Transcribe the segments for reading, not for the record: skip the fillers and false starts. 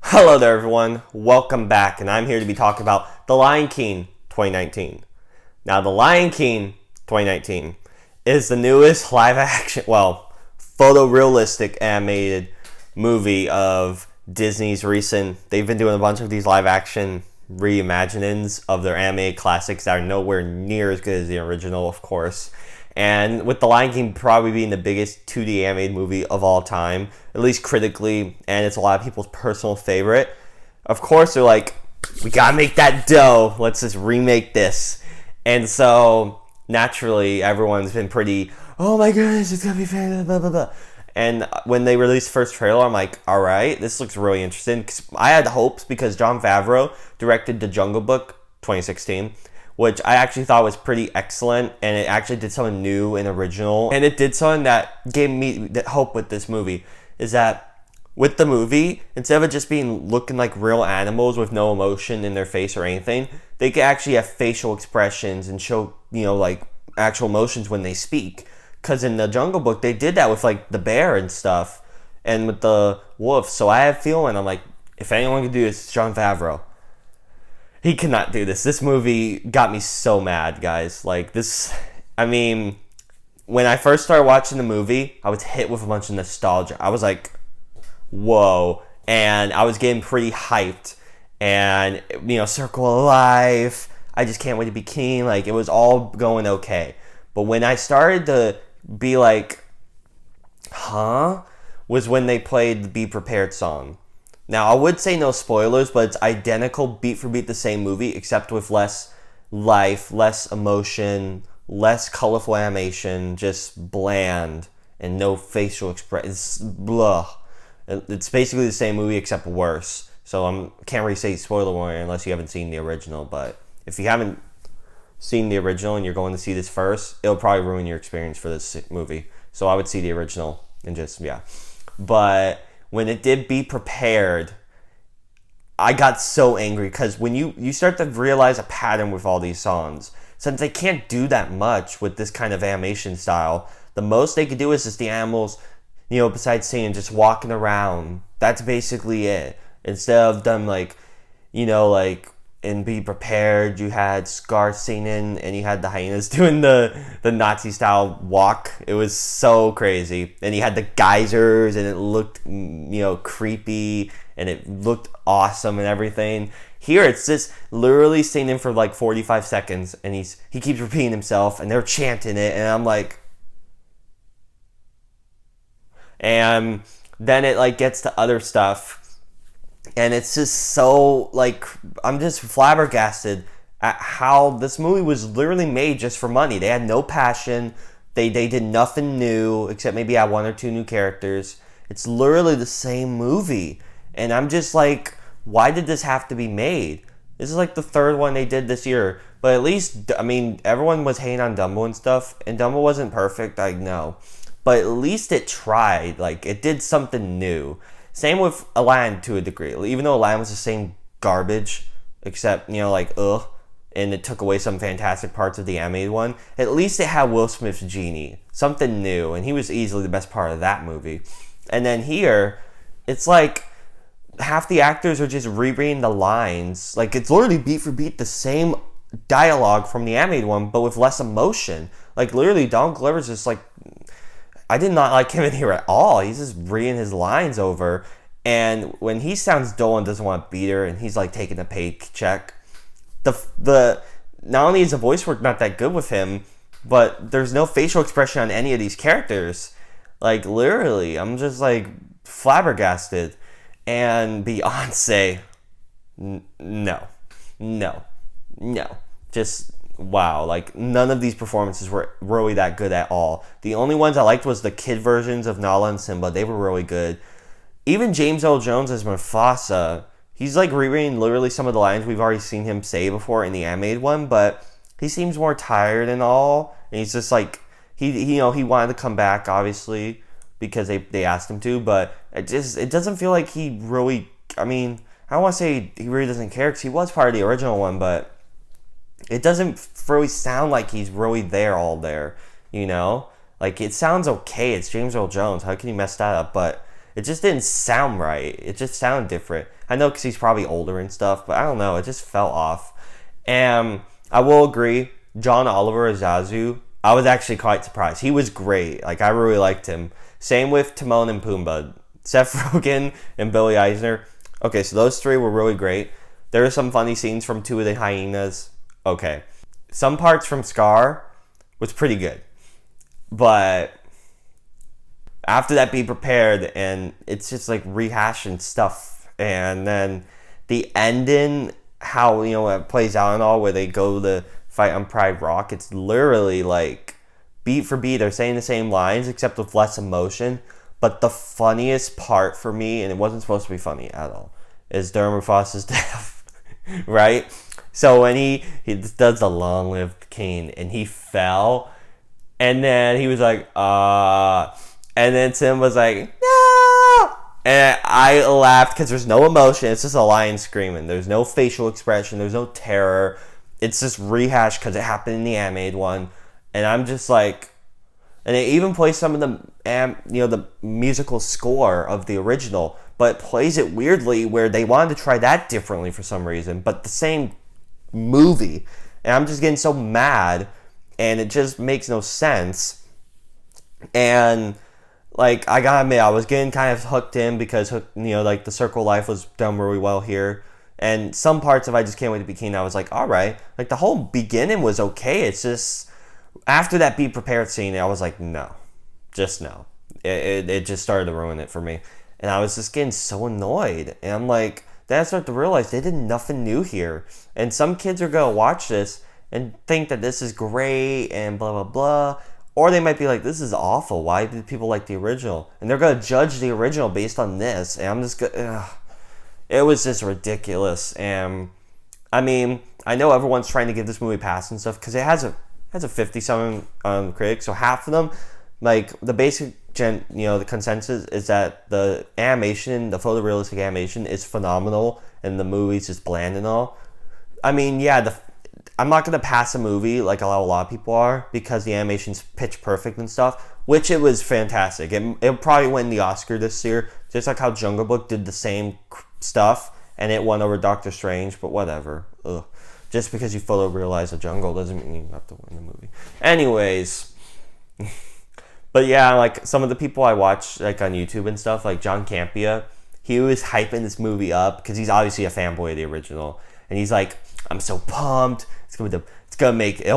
Hello there everyone, welcome back, and I'm here to be talking about The Lion King 2019. Now, The Lion King 2019 is the newest live action, photorealistic animated movie of Disney's they've been doing a bunch of these live action reimaginings of their animated classics that are nowhere near as good as the original, of course. And with The Lion King probably being the biggest 2D animated movie of all time, at least critically, and it's a lot of people's personal favorite, of course they're like, we gotta make that dough, let's just remake this. And so, naturally, everyone's been pretty, oh my goodness, it's gonna be fantastic, blah, blah, blah. And when they released the first trailer, I'm like, alright, this looks really interesting. 'Cause I had hopes because Jon Favreau directed The Jungle Book 2016, which I actually thought was pretty excellent, and it actually did something new and original. And it did something that gave me hope with this movie, is that with the movie, instead of it just being looking like real animals with no emotion in their face or anything, they could actually have facial expressions and show, like actual emotions when they speak. Because in the Jungle Book, they did that with like the bear and stuff, and with the wolf. So I have a feeling, I'm like, if anyone could do this, it's Jon Favreau. He cannot do this. This movie got me so mad, guys. Like, this, when I first started watching the movie, I was hit with a bunch of nostalgia. I was like, whoa. And I was getting pretty hyped. And, Circle of Life, I just can't wait to be king. Like, it was all going okay. But when I started to be like, was when they played the Be Prepared song. Now, I would say no spoilers, but it's identical, beat for beat, the same movie, except with less life, less emotion, less colorful animation, just bland, and no facial expression. It's blah. It's basically the same movie, except worse. So I can't really say spoiler warning unless you haven't seen the original, but if you haven't seen the original and you're going to see this first, it'll probably ruin your experience for this movie. So I would see the original and just, yeah. But when it did Be Prepared, I got so angry because when you start to realize a pattern with all these songs, since they can't do that much with this kind of animation style, the most they could do is just the animals, besides singing, just walking around. That's basically it. Instead of them like in Be Prepared, you had Scar singing and you had the hyenas doing the Nazi style walk. It was so crazy. And you had the geysers and it looked creepy and it looked awesome and everything. Here it's just literally singing for like 45 seconds and he keeps repeating himself and they're chanting it and I'm like, and then it like gets to other stuff. And it's just so, like, I'm just flabbergasted at how this movie was literally made just for money. They had no passion. They did nothing new, except maybe add one or two new characters. It's literally the same movie. And I'm just like, why did this have to be made? This is like the third one they did this year. But at least, everyone was hating on Dumbo and stuff. And Dumbo wasn't perfect, I know. But at least it tried. Like, it did something new. Same with Aladdin to a degree. Even though Aladdin was the same garbage, except, and it took away some fantastic parts of the animated one, at least it had Will Smith's genie. Something new, and he was easily the best part of that movie. And then here, it's like half the actors are just rereading the lines. Like, it's literally beat for beat the same dialogue from the animated one, but with less emotion. Like, literally, Donald Glover's just like, I did not like him in here at all. He's just reading his lines over. And when he sounds dull and doesn't want to beat her, and he's like taking a paycheck, the not only is the voice work not that good with him, but there's no facial expression on any of these characters. Like, literally, I'm just like flabbergasted. And Beyonce, no. Just wow, like none of these performances were really that good at all. The only ones I liked was the kid versions of Nala and Simba. They were really good. Even James Earl Jones as Mufasa, he's like rereading literally some of the lines we've already seen him say before in the animated one, but he seems more tired and all. And he's just like, he wanted to come back obviously because they asked him to, but it doesn't feel like he really, I don't want to say he really doesn't care because he was part of the original one, but it doesn't really sound like he's really all there, Like, it sounds okay. It's James Earl Jones. How can you mess that up? But It just didn't sound right. It just sounded different. I know because he's probably older and stuff, but I don't know. It just fell off. And I will agree, John Oliver as Zazu, I was actually quite surprised. He was great. Like, I really liked him. Same with Timon and Pumbaa. Seth Rogen and Billy Eisner. Okay, so those three were really great. There were some funny scenes from Two of the Hyenas. Okay. Some parts from Scar was pretty good. But after that, Be Prepared, and it's just like rehashing stuff. And then the ending, how, it plays out and all, where they go to fight on Pride Rock, it's literally like beat for beat. They're saying the same lines, except with less emotion. But the funniest part for me, and it wasn't supposed to be funny at all, is Darren Mufasa's death, right? So when he does the long live king, and he fell, and then he was like, and then Tim was like, no! And I laughed because there's no emotion. It's just a lion screaming. There's no facial expression. There's no terror. It's just rehashed because it happened in the animated one. And I'm just like, and it even plays some of the musical score of the original, but it plays it weirdly where they wanted to try that differently for some reason, but the same movie. And I'm just getting so mad, and it just makes no sense. And like, I gotta admit, I was getting kind of hooked in because, like, the Circle of Life was done really well here. And some parts of I Just Can't Wait to Be King, I was like, alright. Like, the whole beginning was okay. It's just, after that Be Prepared scene, I was like, no. Just no. It just started to ruin it for me. And I was just getting so annoyed. And I'm like, then I started to realize they did nothing new here. And some kids are gonna watch this and think that this is great and blah, blah, blah. Or they might be like, this is awful. Why did people like the original? And they're going to judge the original based on this. And I'm just going to... It was just ridiculous. And, I mean, I know everyone's trying to give this movie a pass and stuff, because it has a 50-something critic. So half of them, like, the basic, the consensus is that the animation, the photorealistic animation is phenomenal, and the movie's just bland and all. I mean, yeah, I'm not going to pass a movie like a lot of people are, because the animation's pitch perfect and stuff, which it was fantastic. It probably win the Oscar this year, just like how Jungle Book did the same stuff, and it won over Doctor Strange, but whatever. Ugh. Just because you photorealize a jungle doesn't mean you have to win the movie. Anyways. But yeah, like, some of the people I watch, like, on YouTube and stuff, like John Campea, he was hyping this movie up, because he's obviously a fanboy of the original, and he's like, I'm so pumped. It'll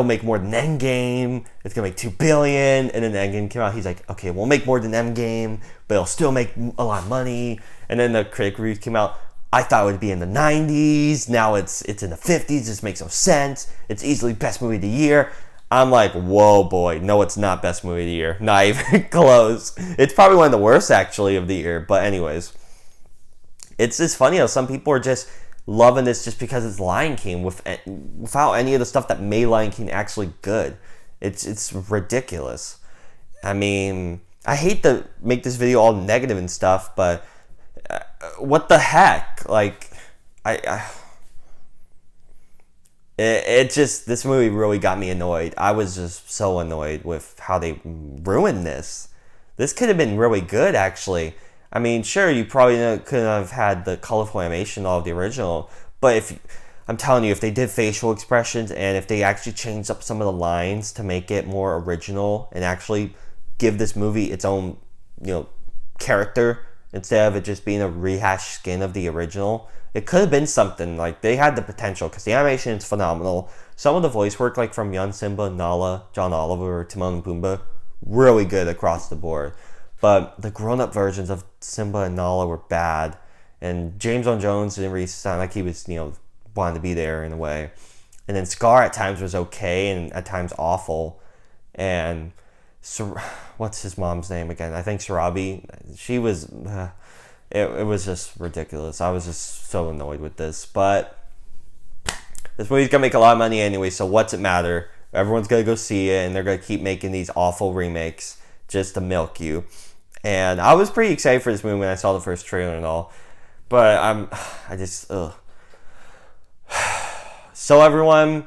make more than Endgame. It's gonna make $2 billion. And then Endgame came out. He's like, okay, we'll make more than Endgame, but it'll still make a lot of money. And then the critic reviews came out. I thought it would be in the 90s. Now it's in the 50s. This makes no sense. It's easily best movie of the year. I'm like, whoa, boy. No, it's not best movie of the year. Not even close. It's probably one of the worst, actually, of the year. But anyways, it's just funny how some people are just loving this just because it's Lion King without any of the stuff that made Lion King actually good. It's ridiculous. I mean, I hate to make this video all negative and stuff, but what the heck? Like, this movie really got me annoyed. I was just so annoyed with how they ruined this. This could have been really good, actually. I mean, sure, you probably couldn't have had the colorful animation of the original, but I'm telling you, if they did facial expressions and if they actually changed up some of the lines to make it more original and actually give this movie its own, character instead of it just being a rehashed skin of the original, it could have been something. Like, they had the potential, because the animation is phenomenal. Some of the voice work, like from Young Simba, Nala, John Oliver, Timon and Pumbaa, really good across the board. But the grown-up versions of Simba and Nala were bad. And James Earl Jones didn't really sound like he was, wanting to be there in a way. And then Scar at times was okay and at times awful. And what's his mom's name again? I think Sarabi. She was... It was just ridiculous. I was just so annoyed with this. But this movie's going to make a lot of money anyway, so what's it matter? Everyone's going to go see it, and they're going to keep making these awful remakes just to milk you. And I was pretty excited for this movie when I saw the first trailer and all. But ugh. So everyone,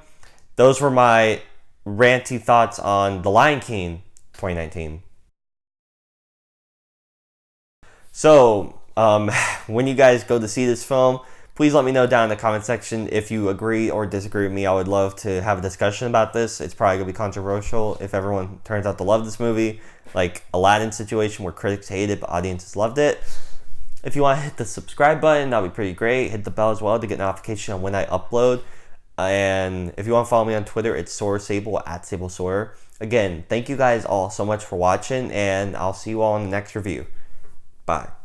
those were my ranty thoughts on The Lion King 2019. So, when you guys go to see this film, please let me know down in the comment section if you agree or disagree with me. I would love to have a discussion about this. It's probably going to be controversial if everyone turns out to love this movie. Like Aladdin situation where critics hated it, but audiences loved it. If you want to hit the subscribe button, that would be pretty great. Hit the bell as well to get notification on when I upload. And if you want to follow me on Twitter, it's SawyerSable at SableSawyer. Again, thank you guys all so much for watching, and I'll see you all in the next review. Bye.